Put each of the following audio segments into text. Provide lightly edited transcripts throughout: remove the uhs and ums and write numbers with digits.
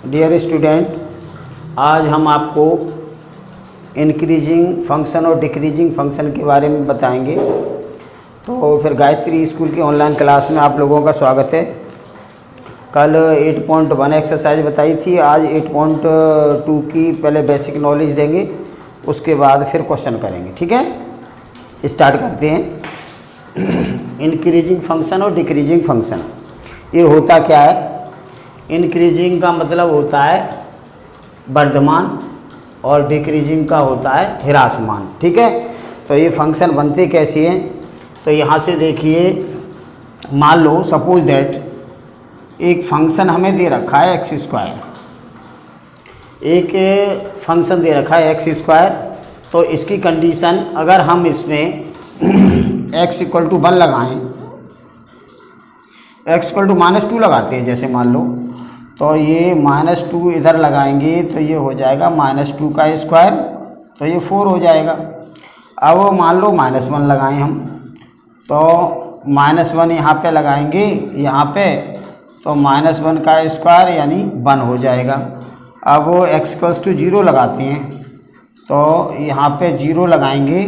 Dear student, आज हम आपको इंक्रीजिंग फंक्शन और डिक्रीजिंग फंक्शन के बारे में बताएंगे। तो फिर गायत्री स्कूल की ऑनलाइन क्लास में आप लोगों का स्वागत है। कल 8.1 एक्सरसाइज बताई थी, आज 8.2 की पहले बेसिक नॉलेज देंगे, उसके बाद फिर क्वेश्चन करेंगे। ठीक है, स्टार्ट करते हैं। इंक्रीजिंग फंक्शन और डिक्रीजिंग फंक्शन, ये होता क्या है? इंक्रीजिंग का मतलब होता है वर्धमान और डिक्रीजिंग का होता है ह्रासमान। ठीक है, तो ये फंक्शन बनते कैसे हैं? तो यहाँ से देखिए, मान लो सपोज दैट एक फंक्शन हमें दे रखा है एक्स स्क्वायर, एक फंक्शन दे रखा है एक्स स्क्वायर। तो इसकी कंडीशन अगर हम इसमें x इक्वल टू 1 लगाएं, x इक्वल टू -2 लगाते हैं जैसे मान लो, तो ये -2 इधर लगाएंगे तो ये हो जाएगा -2 का स्क्वायर, तो ये 4 हो जाएगा। अब मान लो -1 लगाएं हम, तो -1 यहाँ पे लगाएंगे, यहाँ पे तो -1 का स्क्वायर यानी 1 हो जाएगा। अब वो x इक्वल्स टू 0 लगाते हैं, तो यहाँ पे 0 लगाएंगे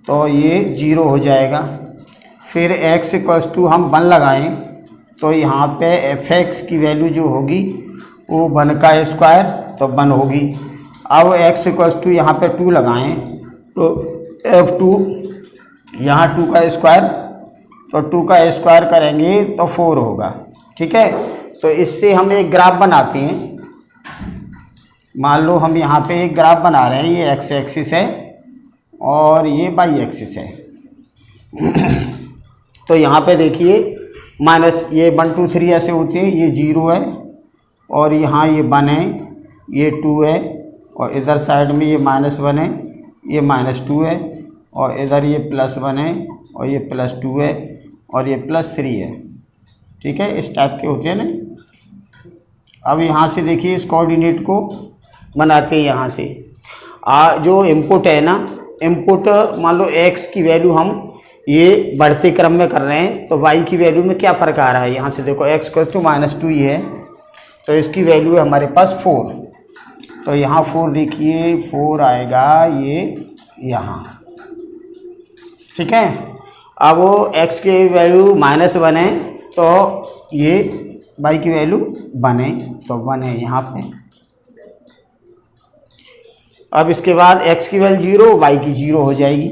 तो ये 0 हो जाएगा। फिर x इक्वल्स टू हम 1 लगाएं तो यहाँ पे f(x) की वैल्यू जो होगी वो 1 का स्क्वायर, तो 1 होगी। अब x इक्वल्स टू यहाँ पे 2 लगाएं तो f2 यहाँ 2 का स्क्वायर, तो 2 का स्क्वायर करेंगे तो 4 होगा। ठीक है, तो इससे हम एक ग्राफ बनाते हैं। मान लो हम यहाँ पे एक ग्राफ बना रहे हैं, ये x एक्सिस है और ये y एक्सिस है। तो यहाँ पे देखिए माइनस ये 1 2 3 ऐसे होते हैं, ये 0 है और यहाँ ये 1 है, ये 2 है और इधर साइड में ये -1 है, ये -2 है और इधर ये +1 है और ये +2 है और ये +3 है। ठीक है, इस टाइप के होते हैं ना। अब यहाँ से देखिए इस कोऑर्डिनेट को बनाते हैं। यहाँ से जो इनपुट है ना, इनपुट मान लो x की वैल्यू हम ये बढ़ते क्रम में कर रहे हैं, तो y की वैल्यू में क्या फ़र्क आ रहा है? यहाँ से देखो x इक्वल्स टू -2 ही है, तो इसकी वैल्यू है हमारे पास 4, तो यहाँ 4 देखिए 4 आएगा ये यहाँ। ठीक है, अब वो x की वैल्यू -1 है तो ये y की वैल्यू 1 है, तो 1 है यहाँ पे। अब इसके बाद x की वैल्यू 0, y की 0 हो जाएगी।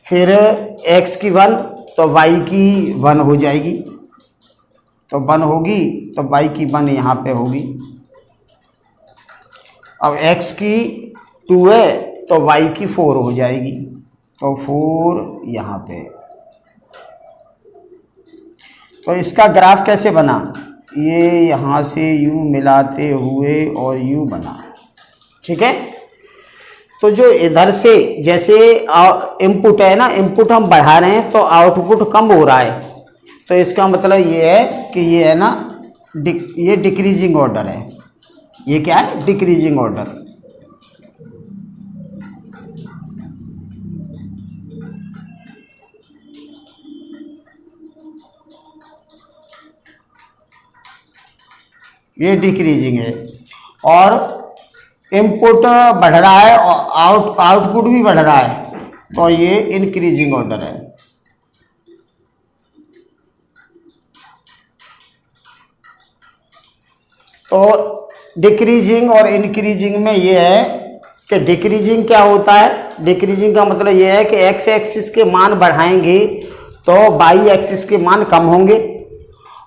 फिर x की 1 तो y की 1 हो जाएगी, तो 1 होगी तो y की 1 यहाँ पे होगी। अब x की 2 है तो y की 4 हो जाएगी, तो 4 यहाँ पे। तो इसका ग्राफ कैसे बना? ये यहाँ से u मिलाते हुए और u बना। ठीक है, तो जो इधर से जैसे इनपुट है ना, इनपुट हम बढ़ा रहे हैं तो आउटपुट कम हो रहा है, तो इसका मतलब ये है कि ये है ना ये डिक्रीजिंग ऑर्डर है। ये क्या है? Decreasing order. ये डिक्रीजिंग है और इनपुट बढ़ रहा है और आउटपुट भी बढ़ रहा है, तो ये इंक्रीजिंग ऑर्डर है। तो डिक्रीजिंग और इंक्रीजिंग में ये है कि डिक्रीजिंग क्या होता है? डिक्रीजिंग का मतलब ये है कि एक्स एक्सिस के मान बढ़ाएंगे तो वाई एक्सिस के मान कम होंगे,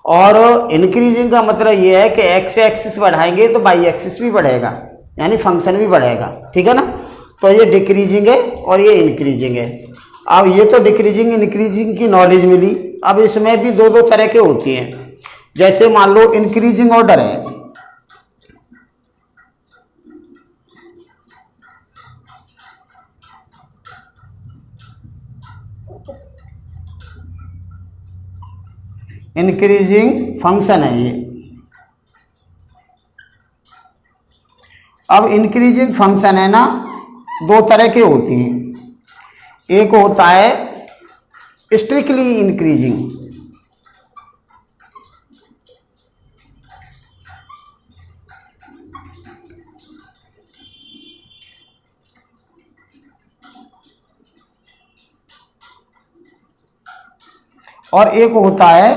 और इंक्रीजिंग का मतलब ये है कि एक्स एक्सिस बढ़ाएंगे तो वाई एक्सिस भी बढ़ेगा, यानी फंक्शन भी बढ़ेगा। ठीक है ना, तो ये डिक्रीजिंग है और ये इंक्रीजिंग है। अब ये तो डिक्रीजिंग इंक्रीजिंग की नॉलेज मिली। अब इसमें भी दो तरह के होती हैं। जैसे मान लो इंक्रीजिंग ऑर्डर है, इंक्रीजिंग फंक्शन है ये। अब इंक्रीजिंग फंक्शन है ना, दो तरह के होती हैं। एक होता है स्ट्रिक्टली इंक्रीजिंग, और एक होता है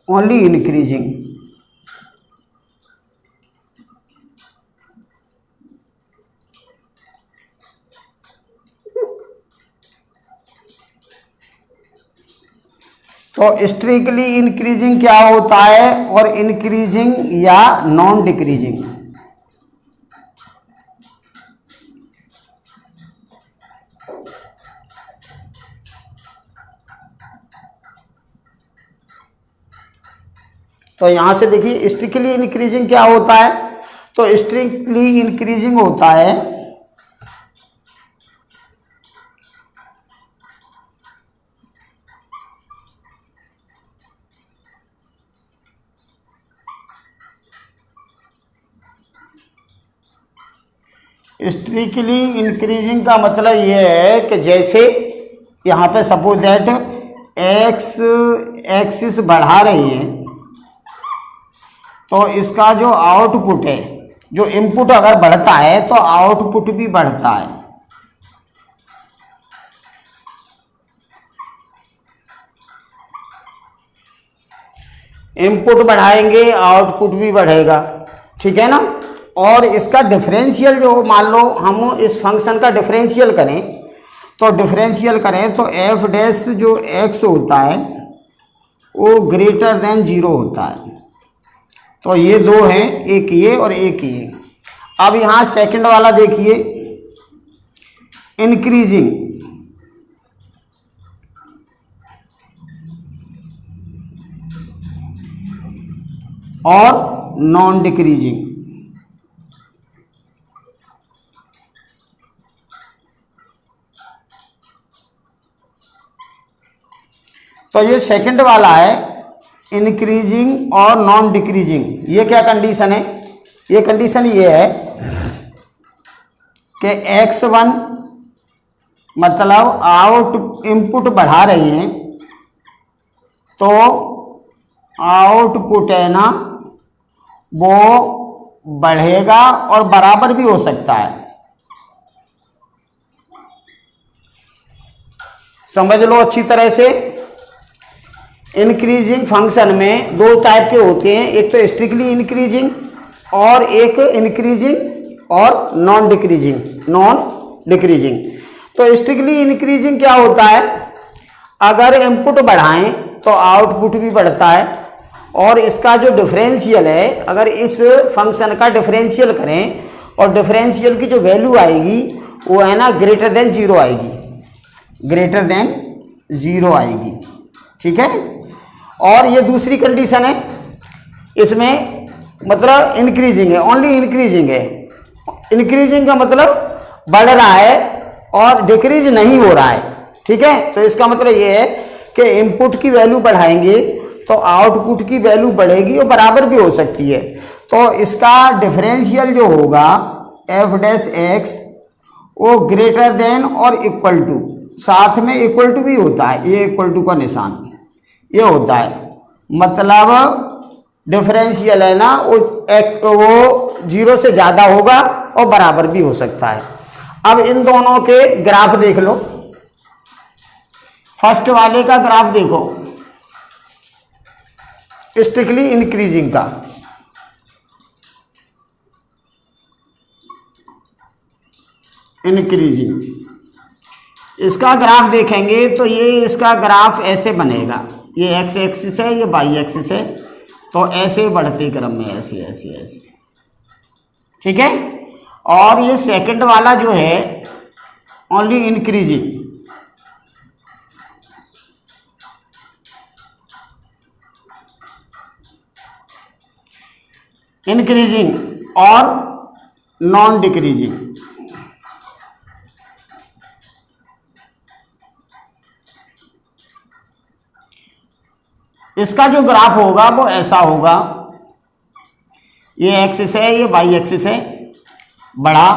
ओनली इंक्रीजिंग। तो स्ट्रिक्टली इंक्रीजिंग क्या होता है और इंक्रीजिंग या नॉन डिक्रीजिंग। तो यहां से देखिए स्ट्रिक्टली इंक्रीजिंग क्या होता है। तो स्ट्रिक्टली इंक्रीजिंग होता है स्ट्रिक्टली इंक्रीजिंग का मतलब ये है कि जैसे यहाँ पे सपोज दैट एक्स एक्सिस बढ़ा रही है तो इसका जो आउटपुट है, जो इनपुट अगर बढ़ता है तो आउटपुट भी बढ़ता है। इनपुट बढ़ाएंगे आउटपुट भी बढ़ेगा, ठीक है ना। और इसका डिफरेंशियल जो मान लो हम इस फंक्शन का डिफरेंशियल करें तो एफ डैश जो एक्स होता है वो ग्रेटर देन 0 होता है। तो ये दो हैं, एक ये और एक ये। अब यहाँ सेकंड वाला देखिए इंक्रीजिंग, और नॉन डिक्रीजिंग। तो ये सेकंड वाला है इंक्रीजिंग और नॉन डिक्रीजिंग। ये क्या कंडीशन है? ये कंडीशन ये है कि x1 मतलब आउट इनपुट बढ़ा रही हैं तो आउटपुट है ना वो बढ़ेगा और बराबर भी हो सकता है। समझ लो अच्छी तरह से। इंक्रीजिंग फंक्शन में दो टाइप के होते हैं, एक तो स्ट्रिक्टली इंक्रीजिंग और एक इंक्रीजिंग और नॉन डिक्रीजिंग। तो स्ट्रिक्टली इंक्रीजिंग क्या होता है, अगर इनपुट बढ़ाएं तो आउटपुट भी बढ़ता है। और इसका जो डिफरेंशियल है, अगर इस फंक्शन का डिफरेंशियल करें और डिफरेंशियल की जो वैल्यू आएगी वो है ना ग्रेटर देन 0 आएगी, ग्रेटर देन 0 आएगी, ठीक है। और ये दूसरी कंडीशन है, इसमें मतलब इंक्रीजिंग है, ओनली इंक्रीजिंग है। इंक्रीजिंग का मतलब बढ़ रहा है और डिक्रीज नहीं हो रहा है, ठीक है। तो इसका मतलब ये है कि इनपुट की वैल्यू बढ़ाएंगे तो आउटपुट की वैल्यू बढ़ेगी और बराबर भी हो सकती है। तो इसका डिफरेंशियल जो होगा एफ डैश एक्स वो ग्रेटर देन और इक्वल टू, साथ में इक्वल टू भी होता है, ये इक्वल टू का निशान ये होता है। मतलब डिफरेंशियल है ना वो 0 से ज़्यादा होगा और बराबर भी हो सकता है। अब इन दोनों के ग्राफ देख लो। फर्स्ट वाले का ग्राफ देखो स्ट्रिक्टली इंक्रीजिंग का, इंक्रीजिंग इसका ग्राफ देखेंगे तो ये इसका ग्राफ ऐसे बनेगा, ये एक्स एक्सिस है, ये वाई एक्सिस है। तो ऐसे बढ़ते क्रम में ऐसे ऐसे ऐसे, ठीक है। और ये सेकंड वाला जो है ओनली इंक्रीजिंग, इंक्रीजिंग और नॉन डिक्रीजिंग। इसका जो ग्राफ होगा वो ऐसा होगा, ये एक्सिस है, ये वाई एक्सिस है, बढ़ा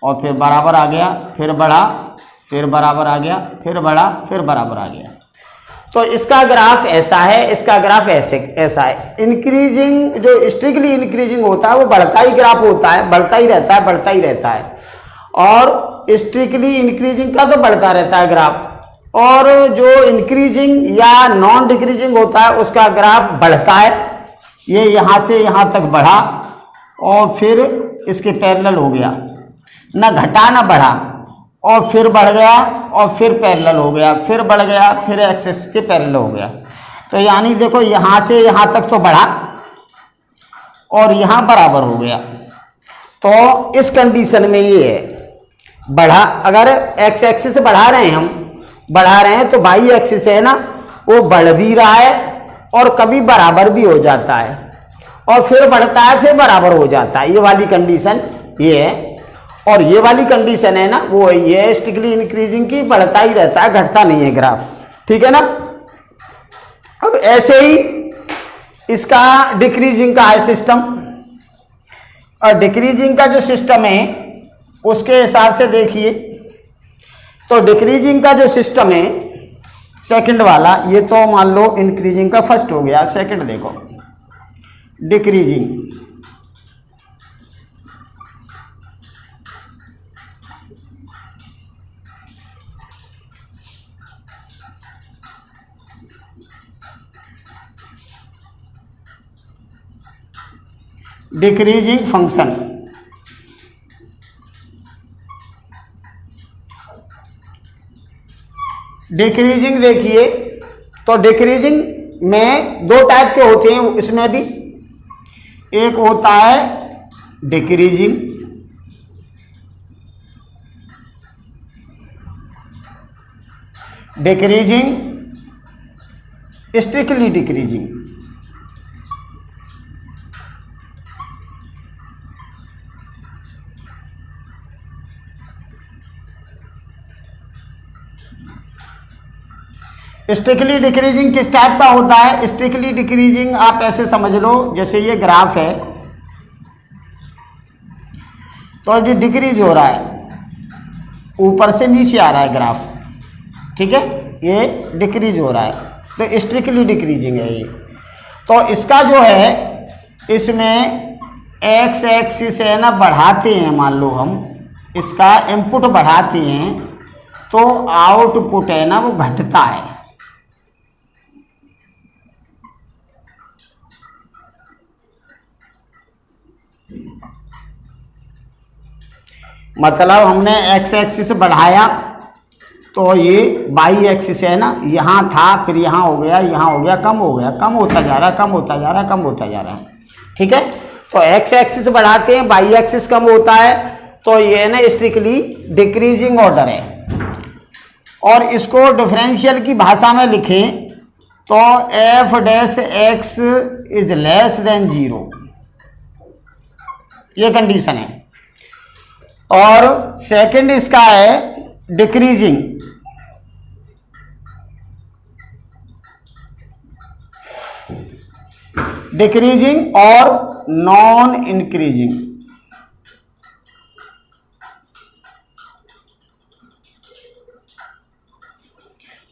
और फिर बराबर आ गया, फिर बढ़ा, फिर बराबर आ गया, फिर बढ़ा, फिर बराबर आ गया। तो इसका ग्राफ ऐसा है, इसका ग्राफ ऐसा है। इंक्रीजिंग जो स्ट्रिक्टली इंक्रीजिंग होता है वो बढ़ता ही ग्राफ होता है, बढ़ता ही रहता है। और स्ट्रिक्टली इंक्रीजिंग का तो बढ़ता रहता है ग्राफ, और जो इंक्रीजिंग या नॉन डिक्रीजिंग होता है उसका ग्राफ बढ़ता है, ये यहाँ से यहाँ तक बढ़ा और फिर इसके पैरेलल हो गया, ना घटा ना बढ़ा, और फिर बढ़ गया और फिर पैरेलल हो गया, फिर बढ़ गया, फिर एक्सिस के पैरेलल हो गया। तो यानी देखो यहाँ से यहाँ तक तो बढ़ा और यहाँ बराबर हो गया। तो इस कंडीशन में ये है बढ़ा, अगर एक्स एक्सिस से बढ़ा रहे हैं हम, बढ़ा रहे हैं तो वाई एक्सिस है ना वो बढ़ भी रहा है और कभी बराबर भी हो जाता है और फिर बढ़ता है फिर बराबर हो जाता है, ये वाली कंडीशन ये है। और ये वाली कंडीशन है ना वो ये स्ट्रिक्टली इंक्रीजिंग की, बढ़ता ही रहता है, घटता नहीं है ग्राफ, ठीक है ना। अब ऐसे ही इसका डिक्रीजिंग का है सिस्टम, और डिक्रीजिंग का जो सिस्टम है उसके हिसाब से देखिए, तो डिक्रीजिंग का जो सिस्टम है सेकंड वाला, ये तो मान लो इंक्रीजिंग का फर्स्ट हो गया, सेकंड देखो डिक्रीजिंग। डिक्रीजिंग फंक्शन, डिक्रीजिंग देखिए तो डिक्रीजिंग में दो टाइप के होते हैं इसमें भी, एक होता है decreasing, decreasing strictly decreasing, strictly decreasing किस टाइप का होता है। स्ट्रिक्टली डिक्रीजिंग आप ऐसे समझ लो जैसे ये ग्राफ है तो ये डिक्रीज हो रहा है, ऊपर से नीचे आ रहा है ग्राफ, ठीक है, ये डिक्रीज हो रहा है, तो स्ट्रिक्टली डिक्रीजिंग है ये। तो इसका जो है इसमें एक्स एक्सिस है ना बढ़ाते हैं, मान लो हम इसका इनपुट बढ़ाते हैं तो आउटपुट है ना वो घटता है। मतलब हमने एक्स एक्सिस बढ़ाया तो ये वाई एक्सिस है ना यहाँ था, फिर यहाँ हो गया, यहाँ हो गया, कम हो गया, कम होता जा रहा है, कम होता जा रहा है, कम होता जा रहा है, ठीक है। तो एक्स एक्सिस बढ़ाते हैं, वाई एक्सिस कम होता है, तो ये ना स्ट्रिक्टली डिक्रीजिंग ऑर्डर है। और इसको डिफरेंशियल की भाषा में लिखें तो F dash x is less than 0, ये कंडीशन है। और सेकंड इसका है डिक्रीजिंग, डिक्रीजिंग और नॉन इंक्रीजिंग।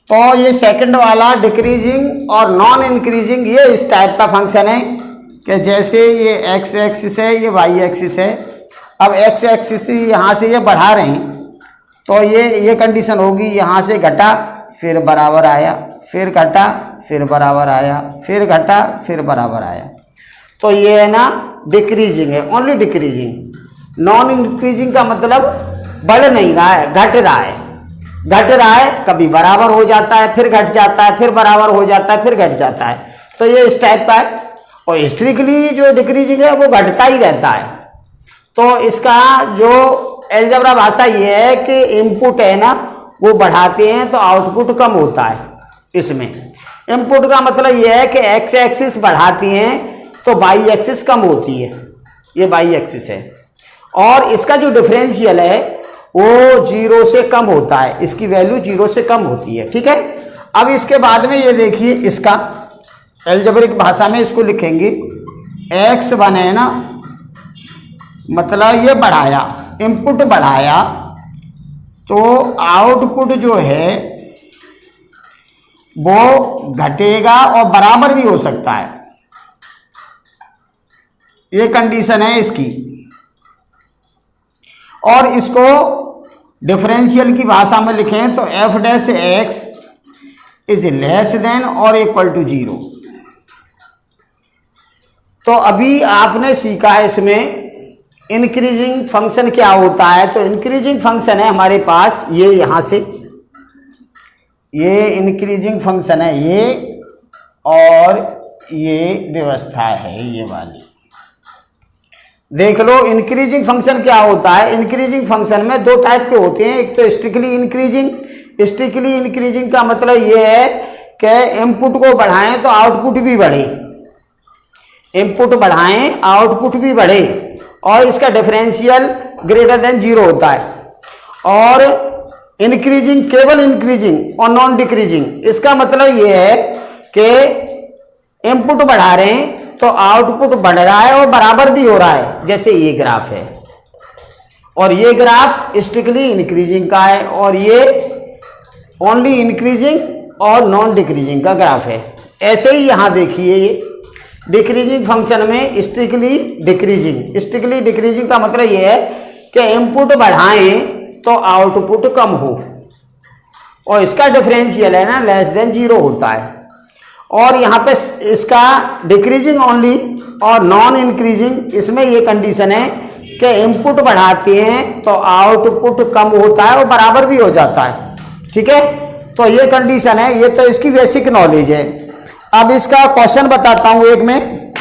तो ये सेकंड वाला डिक्रीजिंग और नॉन इंक्रीजिंग ये इस टाइप का फंक्शन है कि जैसे ये एक्स एक्सिस है, ये वाई एक्सिस है। अब एक्स एक्सिस यहाँ से ये बढ़ा रहे हैं तो ये कंडीशन होगी, यहाँ से घटा फिर बराबर आया, फिर घटा फिर बराबर आया, फिर घटा फिर बराबर आया, तो ये है ना डिक्रीजिंग है, ओनली डिक्रीजिंग। नॉन इंक्रीजिंग का मतलब बढ़ नहीं रहा है, घट रहा है, घट रहा है, कभी बराबर हो जाता है, फिर घट जाता है, फिर बराबर हो जाता है, फिर घट जाता है, तो ये इस टाइप का है। और स्ट्रिक्टली जो डिक्रीजिंग है वो घटता ही रहता है। तो इसका जो अलजेब्रा भाषा ये है कि इनपुट है ना वो बढ़ाते हैं तो आउटपुट कम होता है। इसमें इनपुट का मतलब ये है कि एक्स एक्सिस बढ़ाती हैं तो वाई एक्सिस कम होती है, ये वाई एक्सिस है। और इसका जो डिफरेंशियल है वो 0 से कम होता है, इसकी वैल्यू 0 से कम होती है, ठीक है। अब इसके बाद में ये देखिए इसका अलजेब्रिक भाषा में इसको लिखेंगे x1 है ना, मतलब ये बढ़ाया, इनपुट बढ़ाया तो आउटपुट जो है वो घटेगा और बराबर भी हो सकता है, ये कंडीशन है इसकी। और इसको डिफरेंशियल की भाषा में लिखें तो F dash x is less than और इक्वल टू 0। तो अभी आपने सीखा है इसमें इंक्रीजिंग फंक्शन क्या होता है। तो इंक्रीजिंग फंक्शन है हमारे पास ये, यहाँ से ये इंक्रीजिंग फंक्शन है ये, और ये व्यवस्था है ये वाली। देख लो इंक्रीजिंग फंक्शन क्या होता है। इंक्रीजिंग फंक्शन में दो टाइप के होते हैं, एक तो स्ट्रिक्टली इंक्रीजिंग। स्ट्रिक्टली इंक्रीजिंग का मतलब ये है कि इनपुट को बढ़ाएं तो आउटपुट भी बढ़े, इनपुट बढ़ाएं आउटपुट भी बढ़े, और इसका डिफरेंशियल ग्रेटर देन 0 होता है। और इंक्रीजिंग केवल इंक्रीजिंग और नॉन डिक्रीजिंग, इसका मतलब ये है कि इनपुट बढ़ा रहे हैं तो आउटपुट बढ़ रहा है और बराबर भी हो रहा है, जैसे ये ग्राफ है। और ये ग्राफ स्ट्रिक्टली इंक्रीजिंग का है, और ये ओनली इंक्रीजिंग और नॉन डिक्रीजिंग का ग्राफ है। ऐसे ही यहाँ देखिए ये डिक्रीजिंग फंक्शन में स्ट्रिक्टली डिक्रीजिंग। स्ट्रिक्टली डिक्रीजिंग का मतलब ये है कि इनपुट बढ़ाएं तो आउटपुट कम हो, और इसका डिफरेंशियल है ना लेस देन 0 होता है। और यहाँ पे इसका डिक्रीजिंग ओनली और नॉन इंक्रीजिंग, इसमें ये कंडीशन है कि इनपुट बढ़ाते हैं तो आउटपुट कम होता है और बराबर भी हो जाता है। ठीक है, तो ये कंडीशन है, ये तो इसकी बेसिक नॉलेज है। अब इसका क्वेश्चन बताता हूं एक में।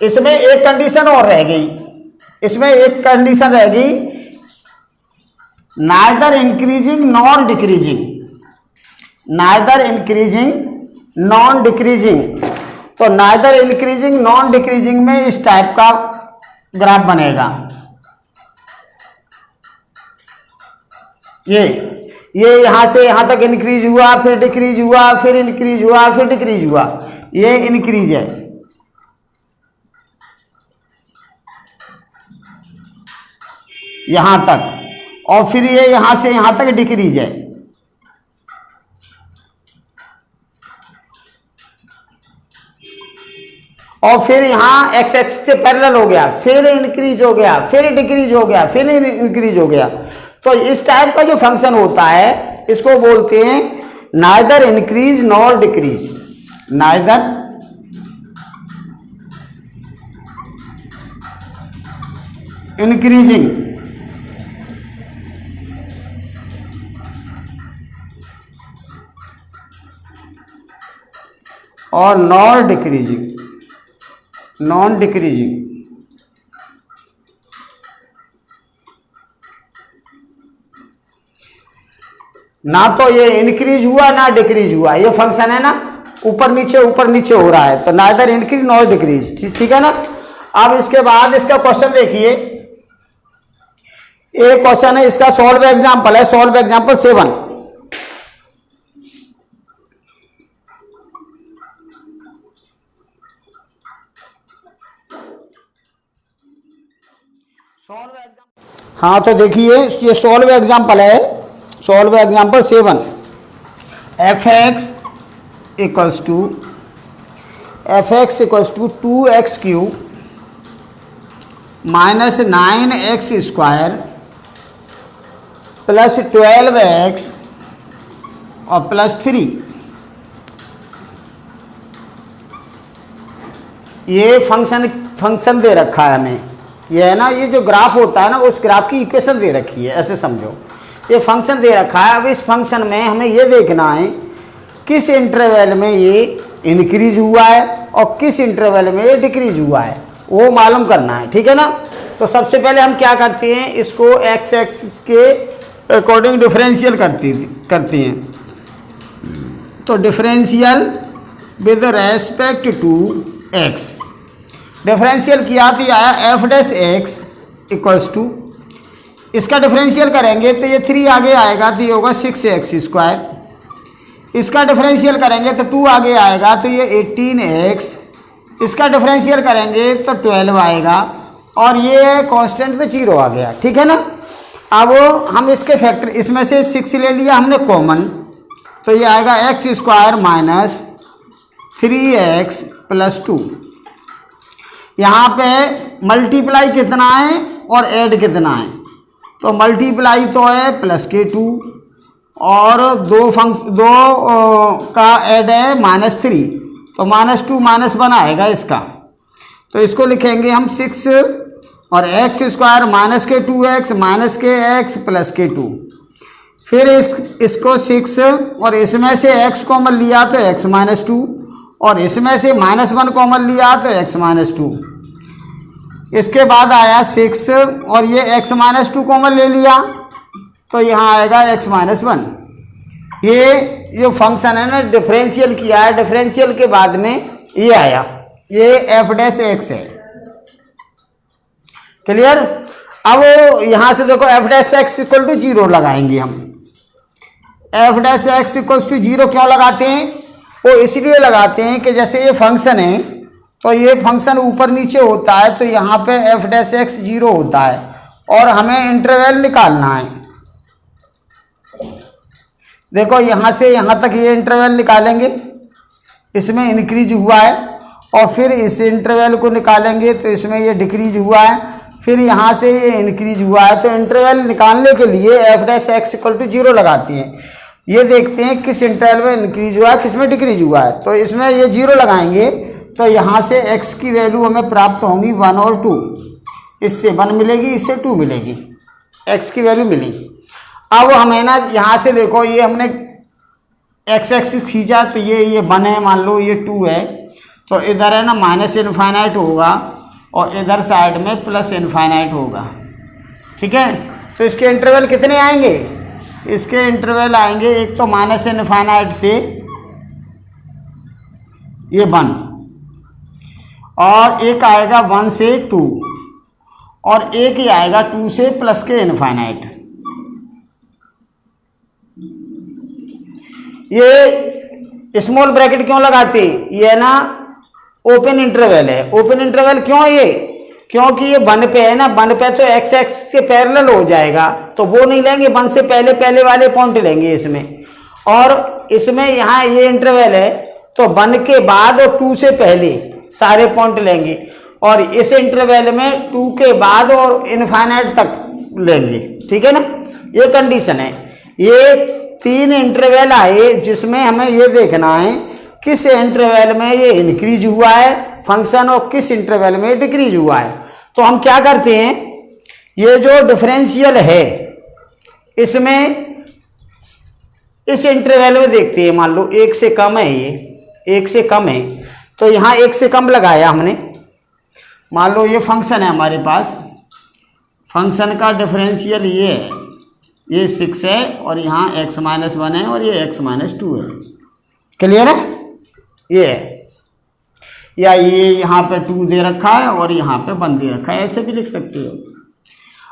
इसमें एक कंडीशन और रह गई, इसमें एक कंडीशन रह गई, neither increasing nor decreasing, neither increasing non decreasing. तो नाइदर इंक्रीजिंग नॉन डिक्रीजिंग में इस टाइप का ग्राफ बनेगा। ये यहां से यहां तक इंक्रीज हुआ, फिर डिक्रीज हुआ, फिर इंक्रीज हुआ, फिर डिक्रीज हुआ, ये इंक्रीज है। यहां तक, और फिर ये यहां से यहां तक डिक्रीज है। और फिर यहां एक्स एक्स से पैरेलल हो गया, फिर इंक्रीज हो गया, फिर डिक्रीज हो गया, फिर इंक्रीज हो गया। तो इस टाइप का जो फंक्शन होता है इसको बोलते हैं neither increase nor decrease, neither increasing और नॉर डिक्रीजिंग, नॉन डिक्रीजिंग। ना तो ये इंक्रीज हुआ ना डिक्रीज हुआ, ये फंक्शन है ना ऊपर नीचे हो रहा है, तो नाइदर इंक्रीज नॉर डिक्रीज। ठीक है ना। अब इसके बाद इसका क्वेश्चन देखिए, एक क्वेश्चन है इसका, सॉल्व एग्जांपल है, सॉल्व एग्जांपल 7। हाँ तो देखिए ये सॉल्व एग्जांपल है, solve example 7। F X equals to 2x³ minus 9x² plus 12x और प्लस 3। ये फंक्शन दे रखा है हमें, ये है ना, ये जो ग्राफ होता है ना उस ग्राफ की इक्वेशन दे रखी है, ऐसे समझो। ये फंक्शन दे रखा है। अब इस फंक्शन में हमें ये देखना है किस इंटरवल में ये इंक्रीज हुआ है और किस इंटरवल में ये डिक्रीज हुआ है, वो मालूम करना है। ठीक है ना। तो सबसे पहले हम क्या करते हैं, इसको एक्स एक्स के अकॉर्डिंग डिफरेंशियल करते हैं। तो differential with respect to X, differential किया तो आया F dash X equals to, इसका डिफरेंशियल करेंगे तो ये 3 आगे आएगा तो ये होगा 6x²। इसका डिफरेंशियल करेंगे तो 2 आगे आएगा तो ये 18x। इसका डिफरेंशियल करेंगे तो 12 आएगा, और ये कांस्टेंट तो 0 आ गया। ठीक है ना। अब हम इसके फैक्टर, इसमें से 6 ले लिया हमने कॉमन, तो ये आएगा x² माइनस 3x प्लस 2। यहाँ पे मल्टीप्लाई कितना है, और ऐड कितना है, तो मल्टीप्लाई तो है प्लस के टू और दो का ऐड है -3, तो -2 -1 आएगा इसका। तो इसको लिखेंगे हम 6 और एक्स स्क्वायर माइनस के 2x माइनस के x प्लस के 2। फिर इसको 6 और इसमें से x कॉमन लिया तो x -2 और इसमें से -1 कॉमन लिया तो x -2। इसके बाद आया 6 और ये x -2 कॉमन ले लिया तो यहाँ आएगा x -1। ये जो फंक्शन है ना डिफरेंशियल किया है, डिफरेंशियल के बाद में ये आया, ये f' है। क्लियर। अब यहाँ से देखो f' इक्वल टू 0 लगाएंगे हम। f' इक्वल टू 0 क्यों लगाते हैं, वो इसलिए लगाते हैं कि जैसे ये फंक्शन है तो ये फंक्शन ऊपर नीचे होता है तो यहाँ पे f' 0 होता है और हमें इंटरवल निकालना है। देखो यहाँ से यहाँ तक ये इंटरवल निकालेंगे, इसमें इंक्रीज हुआ है और फिर इस इंटरवल को निकालेंगे तो इसमें ये डिक्रीज हुआ है, फिर यहाँ से ये इंक्रीज हुआ है। तो इंटरवल निकालने के लिए f' इक्वल टू 0 लगाते हैं। ये देखते हैं किस इंटरवल में इंक्रीज हुआ है किस में डिक्रीज हुआ है, तो इसमें ये 0 लगाएंगे तो यहाँ से x की वैल्यू हमें प्राप्त होंगी 1 और 2। इससे 1 मिलेगी, इससे 2 मिलेगी, x की वैल्यू मिली। अब हमें ना यहाँ से देखो ये हमने x एक्सिस खींचा तो ये 1 है, मान लो ये 2 है, तो इधर है ना -∞ होगा और इधर साइड में +∞ होगा। ठीक है, तो इसके इंटरवल कितने आएंगे, इसके इंटरवल आएंगे एक तो -∞ से ये 1 और एक आएगा 1 से 2 और एक ही आएगा 2 से +∞। ये स्मॉल ब्रैकेट क्यों लगाते, ये ना ओपन इंटरवल है। ओपन इंटरवल क्यों है ये, क्योंकि ये 1 पे है ना, 1 पे तो x एक्सिस के पैरेलल हो जाएगा तो वो नहीं लेंगे, 1 से पहले वाले पॉइंट लेंगे इसमें। और इसमें यहाँ ये इंटरवल है तो 1 के बाद और 2 से पहले सारे पॉइंट लेंगे और इस इंटरवल में 2 के बाद और इनफाइनाइट तक लेंगे। ठीक है ना, ये कंडीशन है। ये 3 इंटरवल आए जिसमें हमें ये देखना है किस इंटरवल में ये इंक्रीज हुआ है फंक्शन और किस इंटरवल में डिक्रीज हुआ है। तो हम क्या करते हैं, ये जो डिफरेंशियल है इसमें इस इंटरवल में देखते हैं, मान लो 1 से कम है, ये 1 से कम है तो यहाँ 1 से कम लगाया हमने। मान लो ये फंक्शन है हमारे पास, फंक्शन का डिफरेंशियल ये है, ये 6 है और यहाँ x -1 है और ये x -2 है। क्लियर है, ये है, या ये यहाँ पे 2 दे रखा है और यहाँ पे 1 दे रखा है, ऐसे भी लिख सकते हो।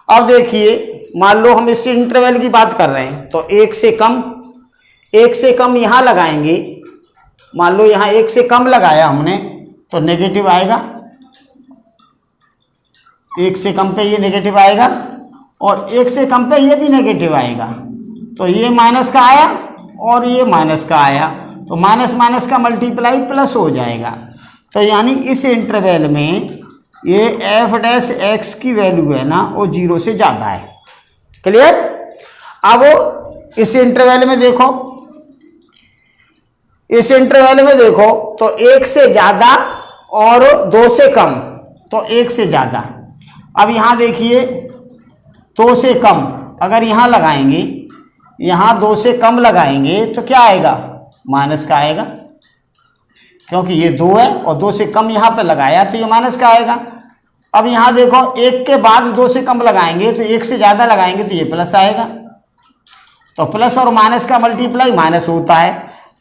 अब देखिए मान लो हम इस इंटरवल की बात कर रहे हैं तो 1 से कम यहाँ लगाएंगे। मान लो यहाँ 1 से कम लगाया हमने तो नेगेटिव आएगा, 1 से कम पे ये नेगेटिव आएगा और 1 से कम पे ये भी नेगेटिव आएगा। तो ये माइनस का आया और ये माइनस का आया तो माइनस का मल्टीप्लाई प्लस हो जाएगा। तो यानी इस इंटरवल में ये f' की वैल्यू है ना वो 0 से ज़्यादा है। क्लियर। अब इस इंटरवल में देखो, इस इंटरवल में देखो तो 1 से ज़्यादा और 2 से कम, तो 1 से ज़्यादा। अब यहाँ देखिए 2 से कम अगर यहाँ लगाएंगे, यहाँ 2 से कम लगाएंगे तो क्या आएगा, माइनस का आएगा, क्योंकि ये 2 है और 2 से कम यहाँ पे लगाया तो ये माइनस का आएगा। अब यहाँ देखो 1 के बाद 2 से कम लगाएंगे तो 1 से ज़्यादा लगाएंगे तो ये प्लस आएगा। तो प्लस और माइनस का मल्टीप्लाई माइनस होता है,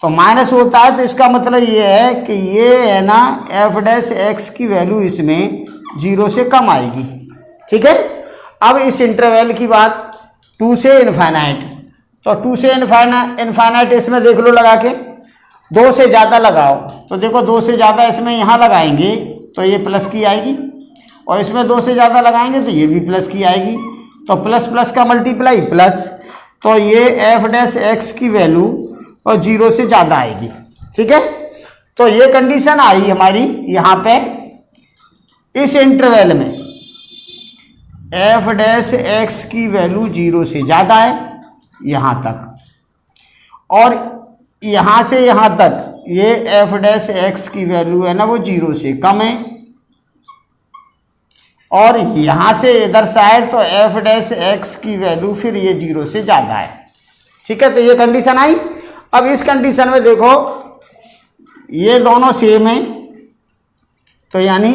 तो माइनस होता है तो इसका मतलब ये है कि ये है ना f' की वैल्यू इसमें 0 से कम आएगी। ठीक है। अब इस इंटरवल की बात 2 से इनफाइनाइट, तो 2 से इनफाइनाइट इसमें देख लो लगा के, 2 से ज़्यादा लगाओ तो देखो 2 से ज़्यादा इसमें यहाँ लगाएंगे तो ये प्लस की आएगी और इसमें 2 से ज़्यादा लगाएंगे तो ये भी प्लस की आएगी। तो प्लस प्लस का मल्टीप्लाई प्लस, तो ये f' की वैल्यू और 0 से ज़्यादा आएगी। ठीक है। तो ये कंडीशन आई हमारी यहाँ पे इस इंटरवल में। एफ डैश एक्स की वैल्यू 0 से ज़्यादा है यहाँ तक, और यहाँ से यहाँ तक ये एफ डैश एक्स की वैल्यू है ना वो 0 से कम है, और यहाँ से इधर साइड तो एफ डैश एक्स की वैल्यू फिर ये 0 से ज़्यादा है। ठीक है, तो ये कंडीशन आई। अब इस कंडीशन में देखो ये दोनों सेम है, तो यानी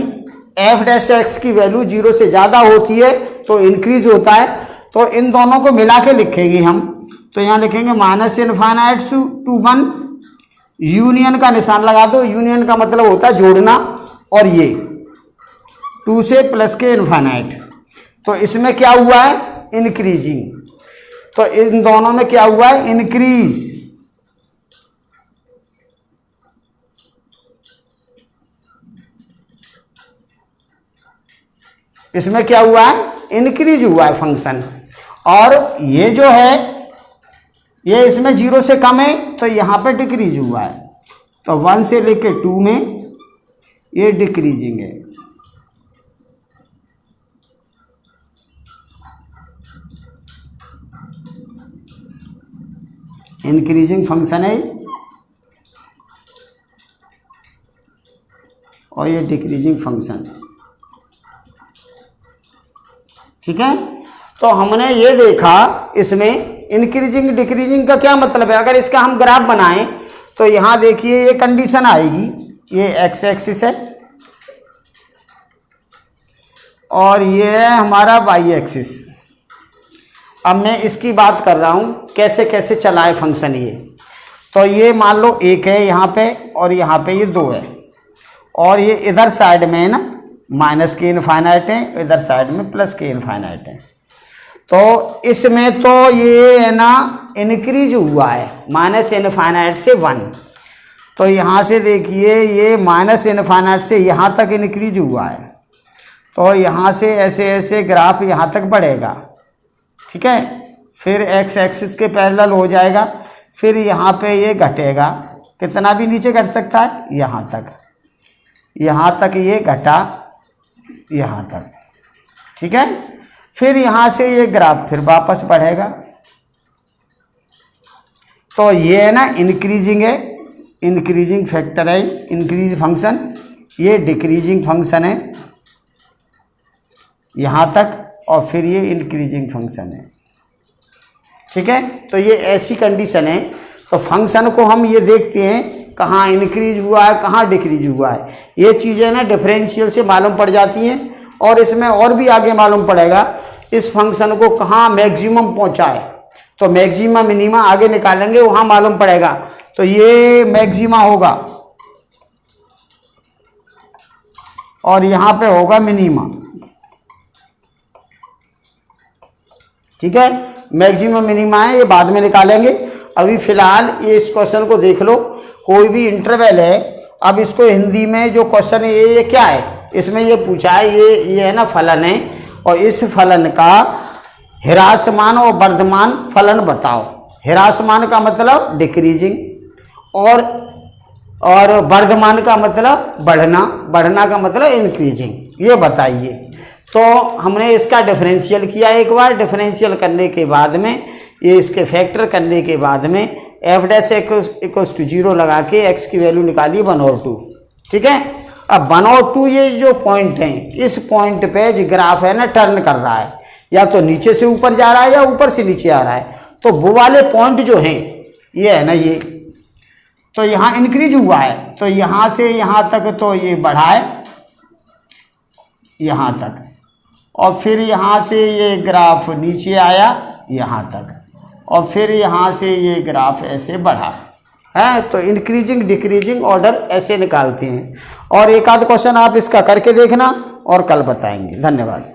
एफ डैश एक्स की वैल्यू 0 से ज़्यादा होती है तो इंक्रीज होता है, तो इन दोनों को मिला के लिखेंगे हम। तो यहाँ लिखेंगे माइनस इनफाइनाइट टू 1, यूनियन का निशान लगा दो, यूनियन का मतलब होता है जोड़ना, और ये 2 से प्लस के इनफाइनाइट, तो इसमें क्या हुआ है इंक्रीजिंग, तो इन दोनों में क्या हुआ है इंक्रीज। इसमें क्या हुआ है इंक्रीज हुआ है फंक्शन, और ये जो है ये इसमें 0 से कम है तो यहाँ पे डिक्रीज हुआ है, तो 1 से लेके 2 में ये डिक्रीजिंग है। इंक्रीजिंग फंक्शन है और ये डिक्रीजिंग फंक्शन। ठीक है, तो हमने ये देखा इसमें इंक्रीजिंग डिक्रीजिंग का क्या मतलब है। अगर इसका हम ग्राफ बनाएं तो यहाँ देखिए ये कंडीशन आएगी, ये एक्स एक्सिस है और ये है हमारा वाई एक्सिस। अब मैं इसकी बात कर रहा हूँ कैसे कैसे चला है फंक्शन ये। तो ये मान लो 1 है यहाँ पे और यहाँ पे ये 2 है, और ये इधर साइड में है ना माइनस के इनफाइनाइट है, इधर साइड में प्लस के इनफाइनाइट है। तो इसमें तो ये है ना इंक्रीज हुआ है माइनस इनफाइनाइट से 1, तो यहाँ से देखिए ये माइनस इनफाइनाइट से यहाँ तक इंक्रीज हुआ है, तो यहाँ से ऐसे ऐसे ग्राफ यहाँ तक बढ़ेगा। ठीक है, फिर एक्स एक्सिस के पैरेलल हो जाएगा, फिर यहाँ पे ये घटेगा, कितना भी नीचे घट सकता है यहाँ तक ये घटा यहाँ तक। ठीक है, फिर यहाँ से ये ग्राफ फिर वापस बढ़ेगा, तो ये है ना इंक्रीजिंग है, इंक्रीजिंग फैक्टर है इंक्रीज फंक्शन, ये डिक्रीजिंग फंक्शन है यहाँ तक, और फिर ये इंक्रीजिंग फंक्शन है। ठीक है, तो ये ऐसी कंडीशन है। तो फंक्शन को हम ये देखते हैं कहाँ इंक्रीज हुआ है कहाँ डिक्रीज हुआ है, ये चीज़ें ना डिफरेंशियल से मालूम पड़ जाती हैं, और इसमें और भी आगे मालूम पड़ेगा इस फंक्शन को कहाँ मैक्सिमम पहुँचा है, तो मैक्सिमा मिनिमा आगे निकालेंगे वहाँ मालूम पड़ेगा। तो ये मैक्सिमा होगा और यहाँ पे होगा मिनिमा। ठीक है, मैक्सिमम मिनिमा है ये बाद में निकालेंगे, अभी फिलहाल ये इस क्वेश्चन को देख लो। कोई भी इंटरवल है, अब इसको हिंदी में जो क्वेश्चन है ये क्या है, इसमें ये पूछा है ये है ना फलन है, और इस फलन का ह्रासमान और वर्धमान फलन बताओ। ह्रासमान का मतलब डिक्रीजिंग और वर्धमान का मतलब बढ़ना, बढ़ना का मतलब इंक्रीजिंग, ये बताइए। तो हमने इसका डिफरेंशियल किया एक बार, डिफरेंशियल करने के बाद में ये इसके फैक्टर करने के बाद में एफ डैश इक्वल्स टू 0 लगा के एक्स की वैल्यू निकाली 1/2। ठीक है, अब 1/2 ये जो पॉइंट है, इस पॉइंट पे जो ग्राफ है ना टर्न कर रहा है, या तो नीचे से ऊपर जा रहा है या ऊपर से नीचे आ रहा है, तो वो वाले पॉइंट जो हैं ये है ना ये, तो यहाँ इंक्रीज हुआ है, तो यहाँ से यहाँ तक तो ये बढ़ा है यहाँ तक, और फिर यहाँ से ये ग्राफ नीचे आया यहाँ तक, और फिर यहाँ से ये ग्राफ ऐसे बढ़ा है। तो इंक्रीजिंग डिक्रीजिंग ऑर्डर ऐसे निकालते हैं। और एक आध क्वेश्चन आप इसका करके देखना और कल बताएंगे। धन्यवाद।